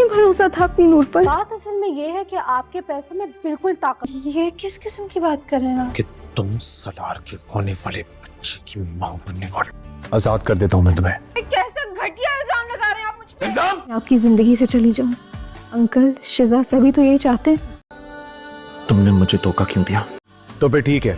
भरोसा था अपनी नूर पर। बात असल में ये है कि आपके पैसे में बिल्कुल ताकत। ये किस किस्म की बात कर रहे हैं आप? कि तुम सलार के होने वाले बच्चे की मां बनने वाले। आजाद कर देता हूं मैं तुम्हें। कैसा घटिया इल्जाम लगा रहे हैं आप मुझ पे। इल्जाम? आपकी जिंदगी से चली जाऊं। अंकल, शिजा सभी तो यही चाहते हैं। तुमने मुझे धोखा क्यों दिया? तो फिर ठीक है।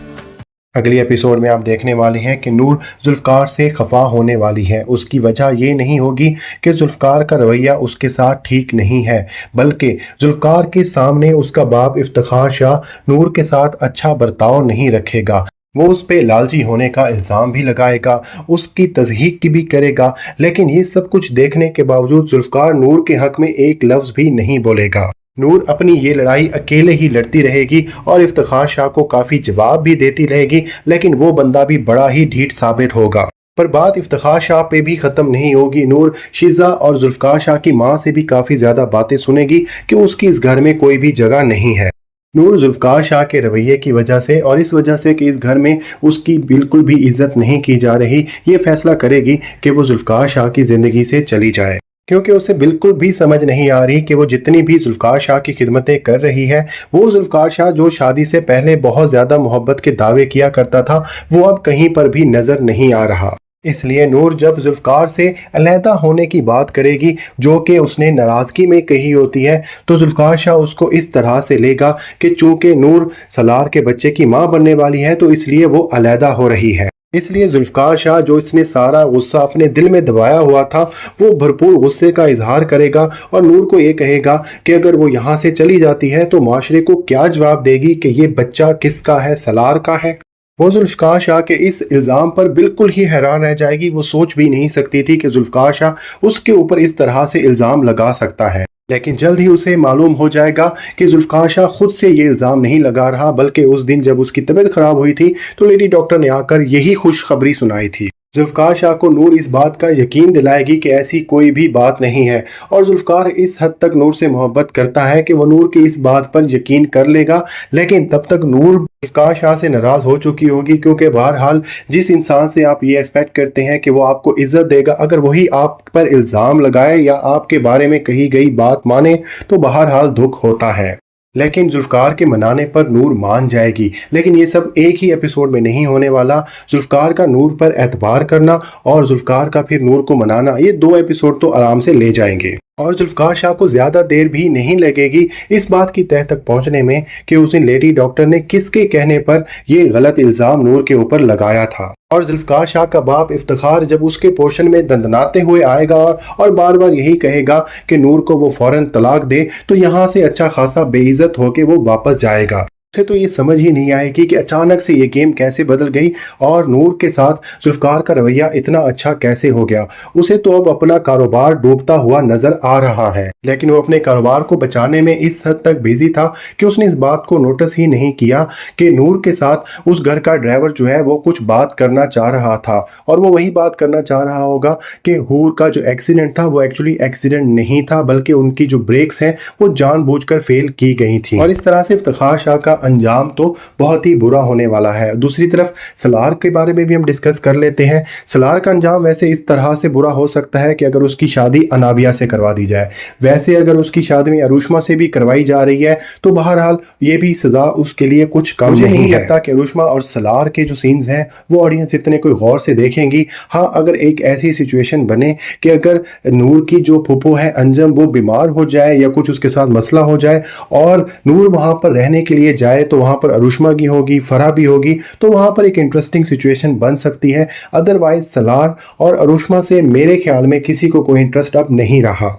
अगली एपिसोड में आप देखने वाले हैं कि नूर जुल्फ़कार से खफा होने वाली है। उसकी वजह ये नहीं होगी कि जुल्फ़कार का रवैया उसके साथ ठीक नहीं है, बल्कि जुल्फ़कार के सामने उसका बाप इफ्तिखार शाह नूर के साथ अच्छा बर्ताव नहीं रखेगा। वो उस पे लालची होने का इल्ज़ाम भी लगाएगा, उसकी तज़हीक भी करेगा, लेकिन ये सब कुछ देखने के बावजूद जुल्फ़कार नूर के हक़ में एक लफ्ज़ भी नहीं बोलेगा। नूर अपनी ये लड़ाई अकेले ही लड़ती रहेगी और इफ्तिखार शाह को काफ़ी जवाब भी देती रहेगी, लेकिन वो बंदा भी बड़ा ही ढीठ साबित होगा। पर बात इफ्तिखार शाह पे भी ख़त्म नहीं होगी। नूर शिज़ा और जुल्फ़कार शाह की माँ से भी काफ़ी ज़्यादा बातें सुनेगी कि उसकी इस घर में कोई भी जगह नहीं है। नूर जुल्फ़कार शाह के रवैये की वजह से और इस वजह से कि इस घर में उसकी बिल्कुल भी इज्जत नहीं की जा रही, ये फैसला करेगी कि वो जुल्फ़कार शाह की ज़िंदगी से चली जाए, क्योंकि उसे बिल्कुल भी समझ नहीं आ रही कि वो जितनी भी जुल्फ़कार शाह की खिदमतें कर रही है, वो जुल्फ़कार शाह जो शादी से पहले बहुत ज़्यादा मोहब्बत के दावे किया करता था, वो अब कहीं पर भी नज़र नहीं आ रहा। इसलिए नूर जब जुल्फ़कार से अलहदा होने की बात करेगी, जो कि उसने नाराज़गी में कही होती है, तो जुल्फ़कार शाह उसको इस तरह से लेगा कि चूँकि नूर सलार के बच्चे की माँ बनने वाली है तो इसलिए वो अलहदा हो रही है। इसलिए जुल्फ़कार शाह जो इसने सारा गुस्सा अपने दिल में दबाया हुआ था, वो भरपूर गुस्से का इजहार करेगा और नूर को ये कहेगा कि अगर वो यहाँ से चली जाती है तो माशरे को क्या जवाब देगी कि ये बच्चा किसका है, सलार का है। वो जुल्फ़कार शाह के इस इल्ज़ाम पर बिल्कुल ही हैरान रह जाएगी। वो सोच भी नहीं सकती थी कि जुल्फ़कार शाह उसके ऊपर इस तरह से इल्ज़ाम लगा सकता है, लेकिन जल्द ही उसे मालूम हो जाएगा कि जुल्फ़कार शाह खुद से ये इल्ज़ाम नहीं लगा रहा, बल्कि उस दिन जब उसकी तबीयत ख़राब हुई थी तो लेडी डॉक्टर ने आकर यही खुशखबरी सुनाई थी। जुल्फ़कार शाह को नूर इस बात का यकीन दिलाएगी कि ऐसी कोई भी बात नहीं है, और जुल्फ़कार इस हद तक नूर से मोहब्बत करता है कि वो नूर की इस बात पर यकीन कर लेगा। लेकिन तब तक नूर जुल्फ़कार शाह से नाराज़ हो चुकी होगी, क्योंकि बहरहाल जिस इंसान से आप ये एक्सपेक्ट करते हैं कि वो आपको इज़्ज़त देगा, अगर वही आप पर इल्ज़ाम लगाए या आपके बारे में कही गई बात माने तो बहरहाल दुख होता है। लेकिन जुल्फ़कार के मनाने पर नूर मान जाएगी, लेकिन ये सब एक ही एपिसोड में नहीं होने वाला। जुल्फ़कार का नूर पर एतबार करना और जुल्फ़कार का फिर नूर को मनाना, ये 2 एपिसोड तो आराम से ले जाएंगे। और जुल्फ़कार शाह को ज़्यादा देर भी नहीं लगेगी इस बात की तह तक पहुंचने में कि उस दिन लेडी डॉक्टर ने किसके कहने पर यह गलत इल्ज़ाम नूर के ऊपर लगाया था। और जुल्फ़कार शाह का बाप इफ्तिखार जब उसके पोषण में दंदनाते हुए आएगा और बार बार यही कहेगा कि नूर को वो फ़ौरन तलाक दे, तो यहाँ से अच्छा खासा बेइज्जत होके वो वापस जाएगा। उसे तो ये समझ ही नहीं आएगी कि अचानक से ये गेम कैसे बदल गई और नूर के साथ जुल्फ़कार का रवैया इतना अच्छा कैसे हो गया। उसे तो अब अपना कारोबार डूबता हुआ नजर आ रहा है, लेकिन वो अपने कारोबार को बचाने में इस हद तक बिजी था कि उसने इस बात को नोटिस ही नहीं किया कि नूर के साथ उस घर का ड्राइवर जो है वो कुछ बात करना चाह रहा था, और वो वही बात करना चाह रहा होगा कि हूर का जो एक्सीडेंट था वो एक्चुअली एक्सीडेंट नहीं था, बल्कि उनकी जो ब्रेक्स हैं वो जानबूझकर फेल की गई थी। और इस तरह से इफ्तिखार शाह का अंजाम तो बहुत ही बुरा होने वाला है। दूसरी तरफ सलार के बारे में भी हम डिस्कस कर लेते हैं। सलार का अंजाम वैसे इस तरह से बुरा हो सकता है कि अगर उसकी शादी अनाबिया से करवा दी जाए, वैसे अगर उसकी शादी अरुष्मा से भी करवाई जा रही है तो बहरहाल ये भी सजा उसके लिए कुछ कम नहीं लगता कि अरुष्मा और सलार के जो सीन्स हैं वो ऑडियंस इतने कोई गौर से देखेंगी। हाँ, अगर एक ऐसी सिचुएशन बने कि अगर नूर की जो फूफो है अंजम वो बीमार हो जाए या कुछ उसके साथ मसला हो जाए और नूर वहां पर रहने के लिए जाए तो वहां पर अरुष्मा की होगी, फराह भी होगी, तो वहां पर एक इंटरेस्टिंग सिचुएशन बन सकती है। अदरवाइज सलार और अरुष्मा से मेरे ख्याल में किसी को कोई इंटरेस्ट अब नहीं रहा।